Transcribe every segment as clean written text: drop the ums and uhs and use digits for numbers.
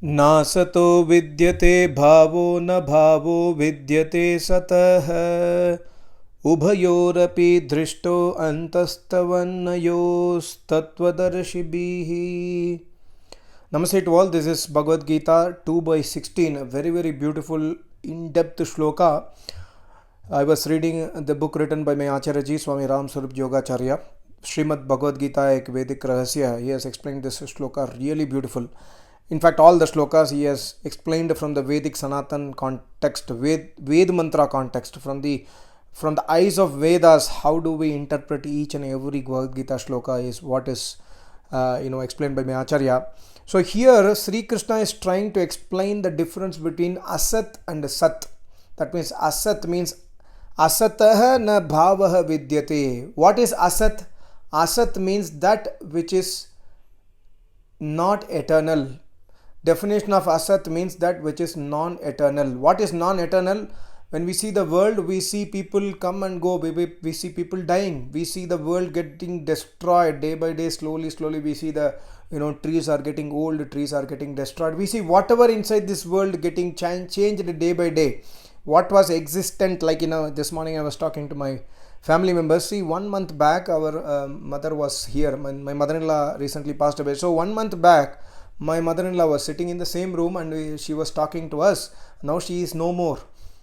नासतो विद्यते भावो न भावो विद्यते सतः उभयोरपि दृष्टो अन्तस्तवन्नयोस्तत्त्वदर्शिभिः. Namaste to all. This is Bhagavad Gita 2 by 16, a very very beautiful in-depth shloka. I was reading the book written by my Acharya Swami Ram Swarup Yogacharya, Srimad Bhagavad Gita Ek Vedic Rahasya. He has explained this shloka really beautiful. In fact, all the shlokas he has explained from the Vedic Sanatan context, Ved Mantra context, from the eyes of Vedas. How do we interpret each and every Bhagavad Gita shloka is what is explained by my Acharya. So here Sri Krishna is trying to explain the difference between Asat and Sat. That means Asat means Asatah na bhavaha vidyate. What is Asat? Asat means that which is not eternal. Definition of Asat means that which is non-eternal. What is non-eternal? When we see the world, we see people come and go, we see people dying, we see the world getting destroyed day by day, slowly we see the trees are getting old, trees are getting destroyed. We see whatever inside this world getting changed day by day. What was existent, like this morning I was talking to my family members. See, 1 month back our mother was here. My mother-in-law recently passed away. So 1 month back my mother-in-law was sitting in the same room and she was talking to us. Now she is no more.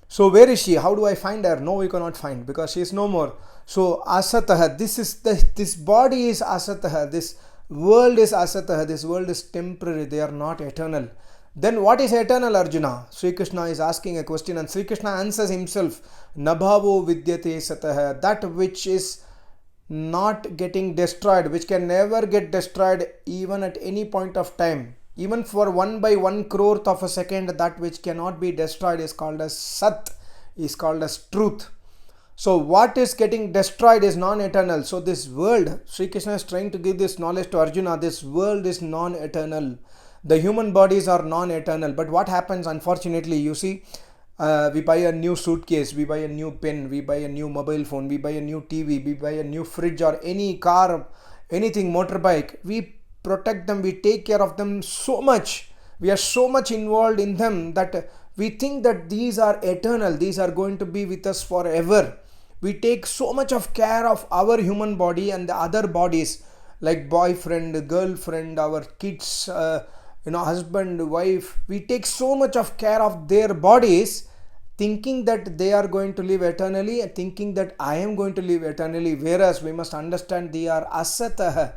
So where is she? How do I find her? No, we cannot find because she is no more. So asatah, this body is asatah, this world is asatah, this world is temporary, they are not eternal. Then what is eternal, Arjuna? Sri Krishna is asking a question and Sri Krishna answers himself. Nabhavo vidyate satah, that which is not getting destroyed, which can never get destroyed even at any point of time. Even for 1 by 1 croreth of a second, that which cannot be destroyed is called as Sat, is called as truth. So what is getting destroyed is non-eternal. So this world, Sri Krishna is trying to give this knowledge to Arjuna, this world is non-eternal. The human bodies are non-eternal. But what happens, unfortunately, you see, we buy a new suitcase, we buy a new pen, we buy a new mobile phone, we buy a new TV, we buy a new fridge or any car, anything, motorbike. We protect them, we take care of them so much. We are so much involved in them that we think that these are eternal, these are going to be with us forever. We take so much of care of our human body and the other bodies like boyfriend, girlfriend, our kids, husband, wife. We take so much of care of their bodies, thinking that they are going to live eternally, thinking that I am going to live eternally, whereas we must understand they are asatah.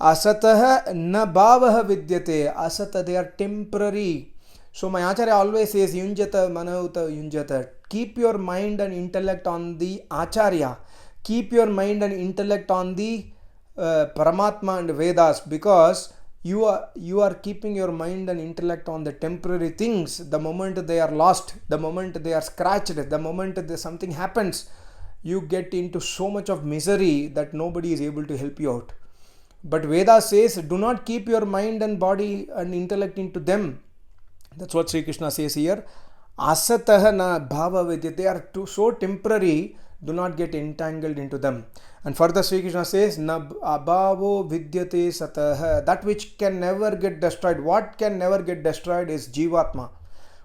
Asatah na bhavaha vidyate. Asata, they are temporary. So my Acharya always says, Yunjata manauta yunjata. Keep your mind and intellect on the Acharya. Keep your mind and intellect on the Paramatma and Vedas, because you are keeping your mind and intellect on the temporary things. The moment they are lost, the moment they are scratched, the moment something happens, you get into so much of misery that nobody is able to help you out. But Veda says, do not keep your mind and body and intellect into them. That's what Sri Krishna says here. Asatah na bhava vidyate. They are so temporary, do not get entangled into them. And further Sri Krishna says, na abhavo vidyate satah. That which can never get destroyed. What can never get destroyed is Jivatma.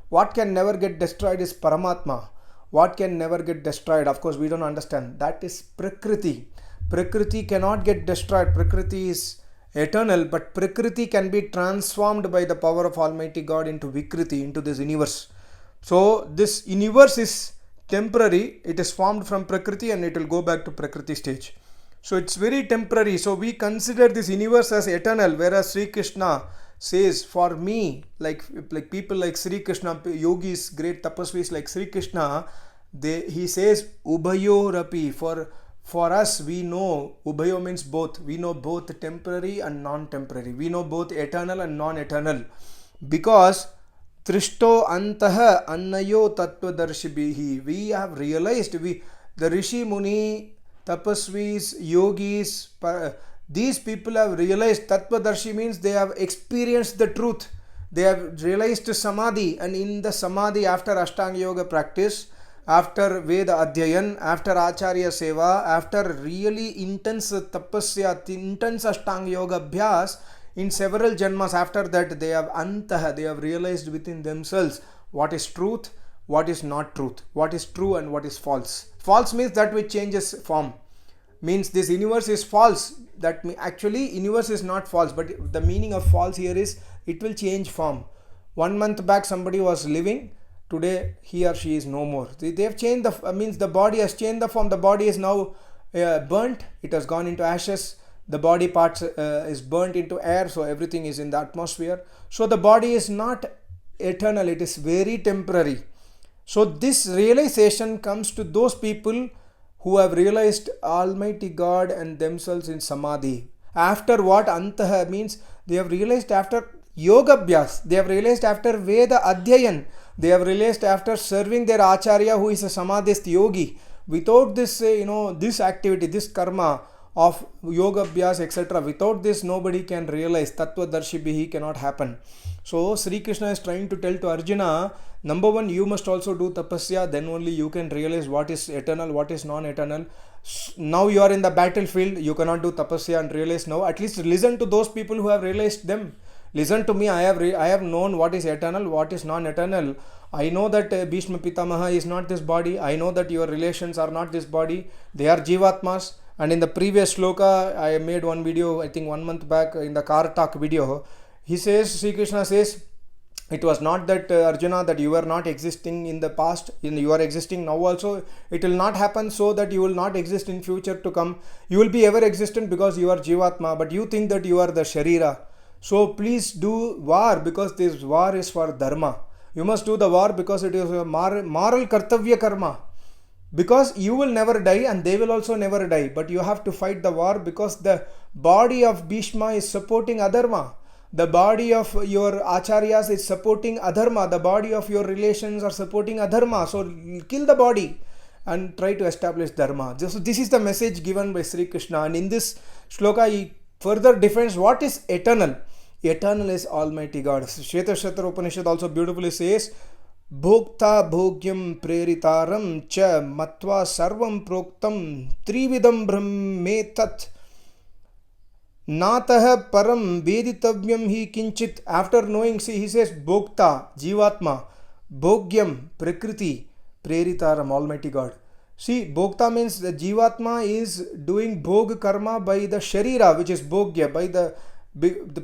What can never get destroyed is Paramatma. What can never get destroyed, of course we don't understand, that is Prakriti. Prakriti cannot get destroyed. Prakriti is eternal, but Prakriti can be transformed by the power of Almighty God into Vikriti, into this universe. So this universe is temporary. It is formed from Prakriti and it will go back to Prakriti stage. So it's very temporary. So we consider this universe as eternal, whereas Sri Krishna says, for me, like people like Sri Krishna, yogis, great tapasvis like Sri Krishna, he says Ubhayo Rapi. For us, we know Ubhayo means both. We know both temporary and non-temporary. We know both eternal and non-eternal. Because Trishto Antaha Annayo Tattva Darshibihi. We have realized, the Rishi Muni, Tapasvis, Yogis, these people have realized. Tattva Darshi means they have experienced the truth. They have realized Samadhi, and in the Samadhi, after Ashtanga Yoga practice, after Veda Adhyayan, after Acharya Seva, after really intense tapasya, intense Ashtanga Yoga Abhyas, in several janmas after that, they have antah, they have realized within themselves what is truth, what is not truth, what is true and what is false. False means that which changes form, means this universe is false. That actually universe is not false, but the meaning of false here is it will change form. 1 month back somebody was living, today he or she is no more. They have changed the means the body has changed the form. The body is now burnt, it has gone into ashes. The body parts is burnt into air, so everything is in the atmosphere. So the body is not eternal, it is very temporary. So this realization comes to those people who have realized Almighty God and themselves in Samadhi. After what Antah means, they have realized after Yoga Abhyas, they have realized after Veda Adhyayan, they have realized after serving their Acharya who is a Samadhist yogi. Without this, this activity, this karma of Yoga Abhyas, etc., without this nobody can realize. Tattva Darshibhihi cannot happen. So Sri Krishna is trying to tell to Arjuna, number one, you must also do tapasya, then only you can realize what is eternal, what is non-eternal. Now you are in the battlefield, you cannot do tapasya and realize now. At least listen to those people who have realized them. Listen to me, I have known what is eternal, what is non-eternal. I know that Bhishma Pitamaha is not this body. I know that your relations are not this body. They are Jivatmas. And in the previous shloka, I made one video, I think 1 month back, in the car talk video. He says, Sri Krishna says, it was not that Arjuna, that you were not existing in the past, you are existing now also. It will not happen so that you will not exist in future to come. You will be ever existent because you are Jivatma, but you think that you are the Sharira. So please do war, because this war is for dharma. You must do the war because it is a moral kartavya karma. Because you will never die and they will also never die. But you have to fight the war because the body of Bhishma is supporting adharma. The body of your acharyas is supporting adharma. The body of your relations are supporting adharma. So kill the body and try to establish dharma. So this is the message given by Sri Krishna. And in this shloka he further defines what is eternal. Eternal is Almighty God. Shvetashatra Upanishad also beautifully says, Bhokta bhogyam preritaram cha matva sarvam proktam trividam brahmetat natah param veditavyam hi kinchit. After knowing, see, he says Bhokta, Jivatma, Bhogyam, Prakriti, Preritaram, Almighty God. See, Bhokta means the Jivatma is doing Bhog karma by the Sharira, which is Bhogya, by the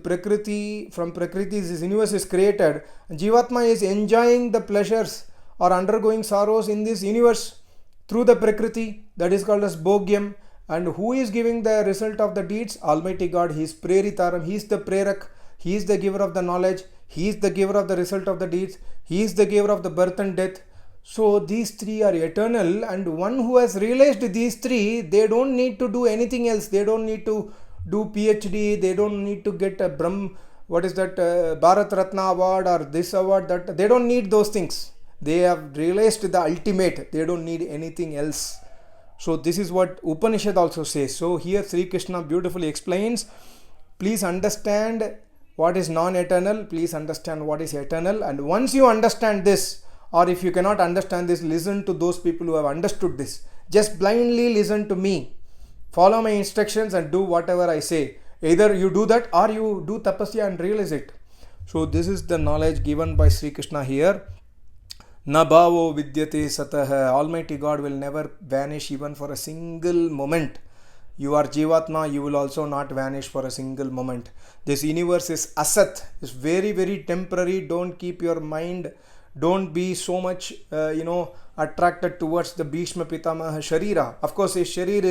Prakriti. From Prakriti this universe is created. Jivatma is enjoying the pleasures or undergoing sorrows in this universe through the Prakriti, that is called as Bhogyam. And who is giving the result of the deeds? Almighty God. He is Preritaram, He is the Prerak, He is the giver of the knowledge, He is the giver of the result of the deeds, He is the giver of the birth and death. So these three are eternal, and one who has realized these three, they don't need to do anything else. They don't need to do PhD, they don't need to get a Bharat Ratna award or this award, that. They don't need those things. They have realized the ultimate. They don't need anything else. So this is what Upanishad also says. So here Sri Krishna beautifully explains, please understand what is non-eternal, please understand what is eternal. And once you understand this, or if you cannot understand this, listen to those people who have understood this. Just blindly listen to me. Follow my instructions and do whatever I say. Either you do that or you do tapasya and realize it. So this is the knowledge given by Sri Krishna here. Na bhavo vidyate satah. Almighty God will never vanish even for a single moment. You are Jivatma, you will also not vanish for a single moment. This universe is ASAT, is very, very temporary. Don't keep your mind, don't be so much, attracted towards the Bhishma Pitamaha Sharira. Of course, his Sharir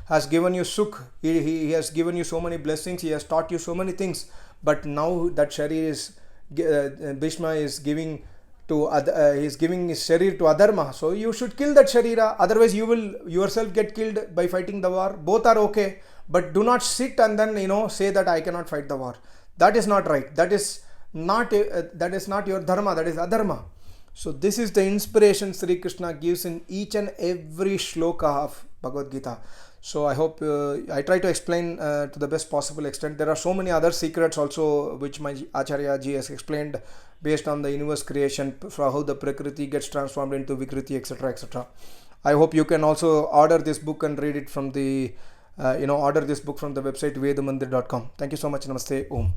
has given you sukh, he has given you so many blessings, he has taught you so many things. But now that Sharir is, Bhishma is giving to he is giving his Sharir to Adharma. So you should kill that Sharira, otherwise you will yourself get killed by fighting the war. Both are okay, but do not sit and then say that I cannot fight the war. That is not right. That is not your dharma, that is adharma. So this is the inspiration Sri Krishna gives in each and every shloka of Bhagavad Gita. So I hope I try to explain to the best possible extent. There are so many other secrets also which my Acharya ji has explained based on the universe creation, for how the Prakriti gets transformed into Vikriti, etc., etc. I hope you can also order this book and read it from the order this book from the website vedamandir.com. Thank you so much. Namaste. Om.